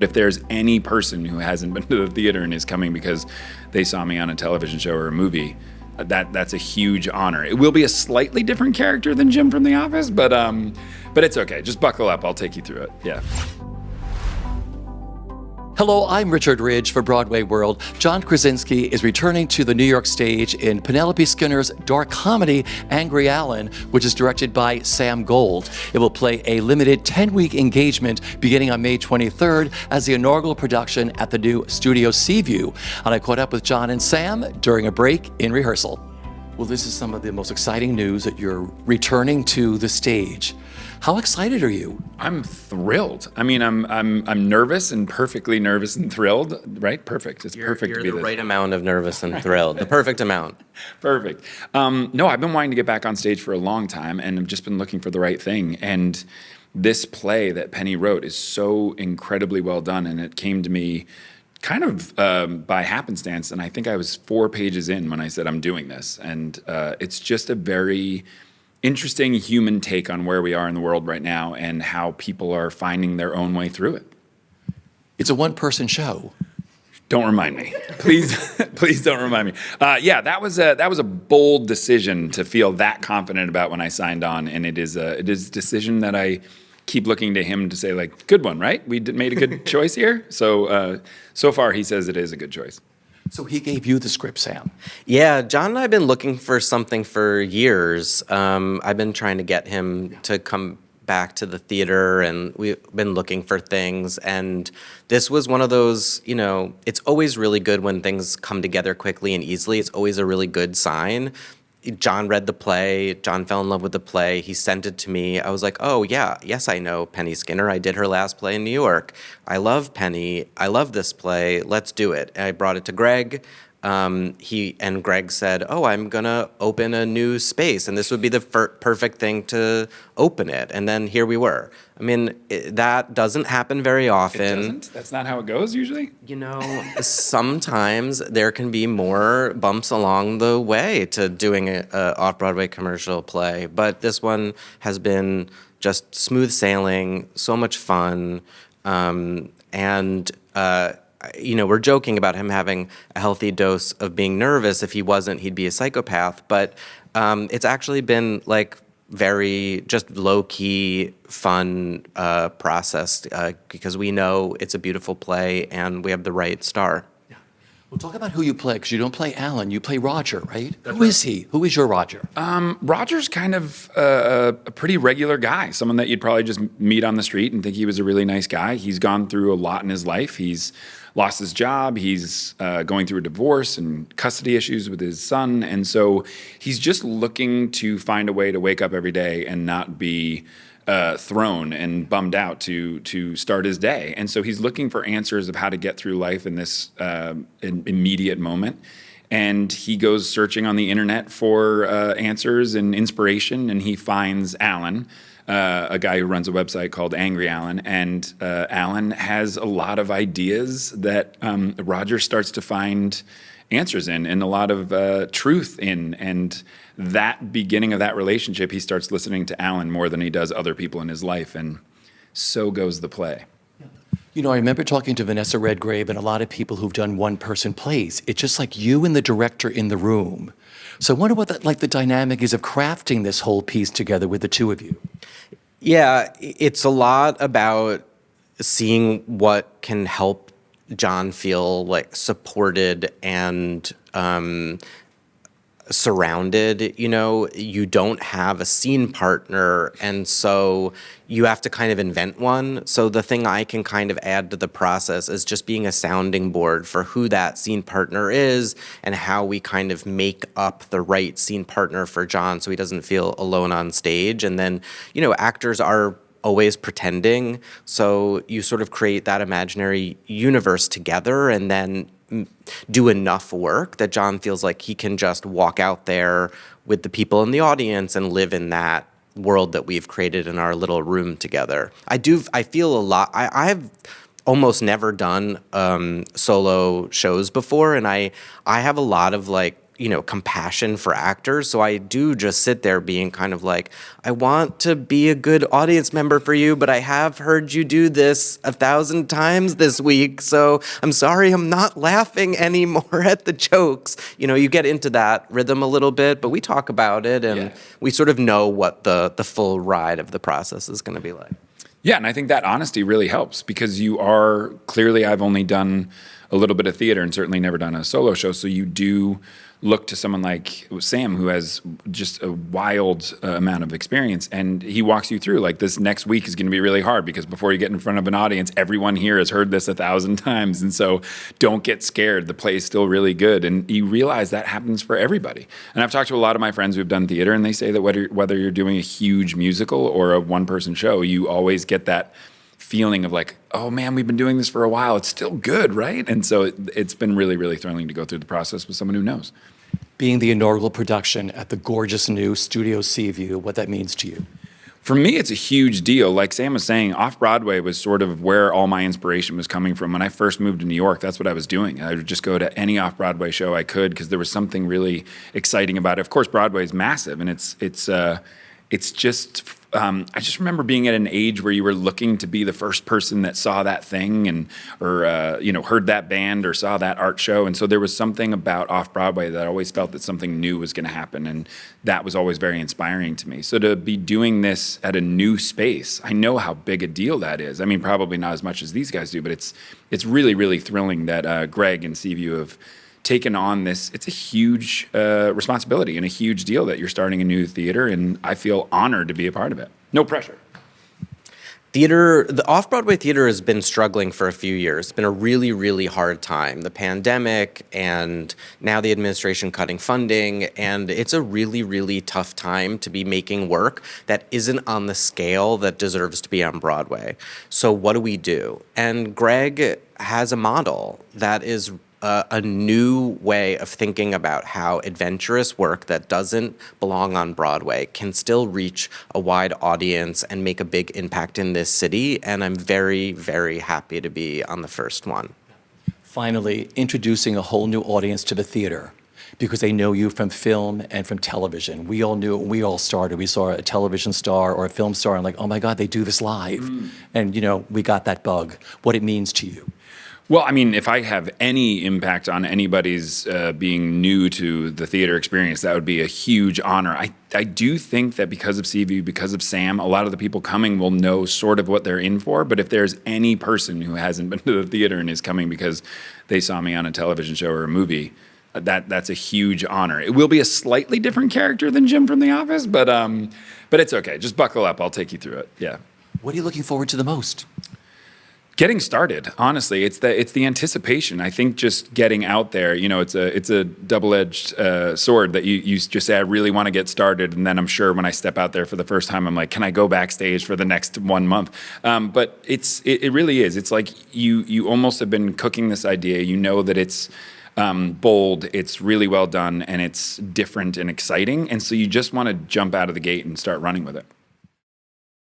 If there's any person who hasn't been to the theater and is coming because they saw me on a television show or a movie, that's a huge honor. It will be a slightly different character than Jim from The Office, but it's okay. Just buckle up. I'll take you through it. Yeah. Hello, I'm Richard Ridge for Broadway World. John Krasinski is returning to the New York stage in Penelope Skinner's dark comedy, Angry Allen, which is directed by Sam Gold. It will play a limited 10-week engagement beginning on May 23rd as the inaugural production at the new Studio Seaview. And I caught up with John and Sam during a break in rehearsal. Well, this is some of the most exciting news that you're returning to the stage. How excited are you? I'm thrilled. I mean, I'm nervous and perfectly nervous and thrilled, right? Perfect. It's perfect to be You're the this. right amount of nervous and thrilled. The perfect amount. Perfect. No, I've been wanting to get back on stage for a long time, and I've just been looking for the right thing. And this play that Penny wrote is so incredibly well done, and it came to me kind of by happenstance, and I think I was 4 pages in when I said I'm doing this. And it's just a very interesting human take on where we are in the world right now and how people are finding their own way through it. It's a one-person show. Don't remind me. Please, please don't remind me. Yeah, that was a bold decision to feel that confident about when I signed on, and it is a decision that I keep looking to him to say, like, good one, right? We made a good choice here. So far he says it is a good choice. So he gave you the script, Sam. Yeah, John and I have been looking for something for years. I've been trying to get him to come back to the theater, and we've been looking for things. And this was one of those, it's always really good when things come together quickly and easily. It's always a really good sign. John read the play. John fell in love with the play. He sent it to me. I was like, oh, yeah, yes, I know Penny Skinner. I did her last play in New York. I love Penny. I love this play. Let's do it. And I brought it to Greg. Greg said, oh, I'm going to open a new space, and this would be the perfect thing to open it. And then here we were. I mean, that doesn't happen very often. It doesn't? That's not how it goes usually? Sometimes there can be more bumps along the way to doing an off-Broadway commercial play, but this one has been just smooth sailing, so much fun, we're joking about him having a healthy dose of being nervous. If he wasn't, he'd be a psychopath. But it's actually been like very just low-key, fun process because we know it's a beautiful play and we have the right star. Yeah. Well, talk about who you play, because you don't play Alan, you play Roger, right? Who is he? Who is your Roger? Roger's kind of a pretty regular guy, someone that you'd probably just meet on the street and think he was a really nice guy. He's gone through a lot in his life. He's lost his job. He's going through a divorce and custody issues with his son. And so he's just looking to find a way to wake up every day and not be thrown and bummed out to start his day. And so he's looking for answers of how to get through life in this immediate moment. And he goes searching on the internet for answers and inspiration, and he finds Alan, a guy who runs a website called Angry Allen. And Alan has a lot of ideas that Roger starts to find answers in and a lot of truth in. And that beginning of that relationship, he starts listening to Alan more than he does other people in his life. And so goes the play. I remember talking to Vanessa Redgrave and a lot of people who've done one-person plays. It's just like you and the director in the room. So I wonder what the dynamic is of crafting this whole piece together with the two of you. Yeah, it's a lot about seeing what can help John feel like supported and surrounded. You don't have a scene partner, and so you have to kind of invent one. So the thing I can kind of add to the process is just being a sounding board for who that scene partner is and how we kind of make up the right scene partner for John so he doesn't feel alone on stage. And then, actors are always pretending, so you sort of create that imaginary universe together and then do enough work that John feels like he can just walk out there with the people in the audience and live in that world that we've created in our little room together. I feel a lot. I've almost never done solo shows before, and I have a lot of compassion for actors. So I do just sit there being kind of like, I want to be a good audience member for you, but I have heard you do this 1,000 times this week. So I'm sorry, I'm not laughing anymore at the jokes. You get into that rhythm a little bit, but we talk about it and we sort of know what the full ride of the process is going to be like. Yeah, and I think that honesty really helps because you are clearly, I've only done a little bit of theater and certainly never done a solo show. So you do look to someone like Sam, who has just a wild amount of experience, and he walks you through like this next week is going to be really hard because before you get in front of an audience, everyone here has heard this 1,000 times, and so don't get scared. The play is still really good, and you realize that happens for everybody. And I've talked to a lot of my friends who've done theater, and they say that whether you're doing a huge musical or a one-person show, you always get that feeling of like, oh man, we've been doing this for a while. It's still good, right? And so it's been really, really thrilling to go through the process with someone who knows. Being the inaugural production at the gorgeous new Studio Seaview, what that means to you? For me, it's a huge deal. Like Sam was saying, Off-Broadway was sort of where all my inspiration was coming from. When I first moved to New York, that's what I was doing. I would just go to any Off-Broadway show I could because there was something really exciting about it. Of course, Broadway is massive, and it's just I just remember being at an age where you were looking to be the first person that saw that thing or heard that band or saw that art show. And so there was something about Off-Broadway that I always felt that something new was going to happen. And that was always very inspiring to me. So to be doing this at a new space, I know how big a deal that is. I mean, probably not as much as these guys do, but it's really, really thrilling that Greg and Seaview have taken on this. It's a huge responsibility and a huge deal that you're starting a new theater, and I feel honored to be a part of it. No pressure. The off-Broadway theater has been struggling for a few years. It's been a really, really hard time. The pandemic and now the administration cutting funding, and it's a really, really tough time to be making work that isn't on the scale that deserves to be on Broadway. So what do? And Greg has a model that is a new way of thinking about how adventurous work that doesn't belong on Broadway can still reach a wide audience and make a big impact in this city. And I'm very, very happy to be on the first one. Finally, introducing a whole new audience to the theater because they know you from film and from television. We all knew it when we all started. We saw a television star or a film star and like, oh my God, they do this live. And, we got that bug, what it means to you. Well, I mean, if I have any impact on anybody's being new to the theater experience, that would be a huge honor. I do think that because of Seaview, because of Sam, a lot of the people coming will know sort of what they're in for. But if there's any person who hasn't been to the theater and is coming because they saw me on a television show or a movie, that's a huge honor. It will be a slightly different character than Jim from The Office, but it's okay. Just buckle up. I'll take you through it. Yeah. What are you looking forward to the most? Getting started, honestly, it's the anticipation. I think just getting out there, it's a double-edged sword that you just say, I really want to get started, and then I'm sure when I step out there for the first time, I'm like, can I go backstage for the next 1 month? But it really is. It's like you almost have been cooking this idea. You know that it's bold, it's really well done, and it's different and exciting, and so you just want to jump out of the gate and start running with it.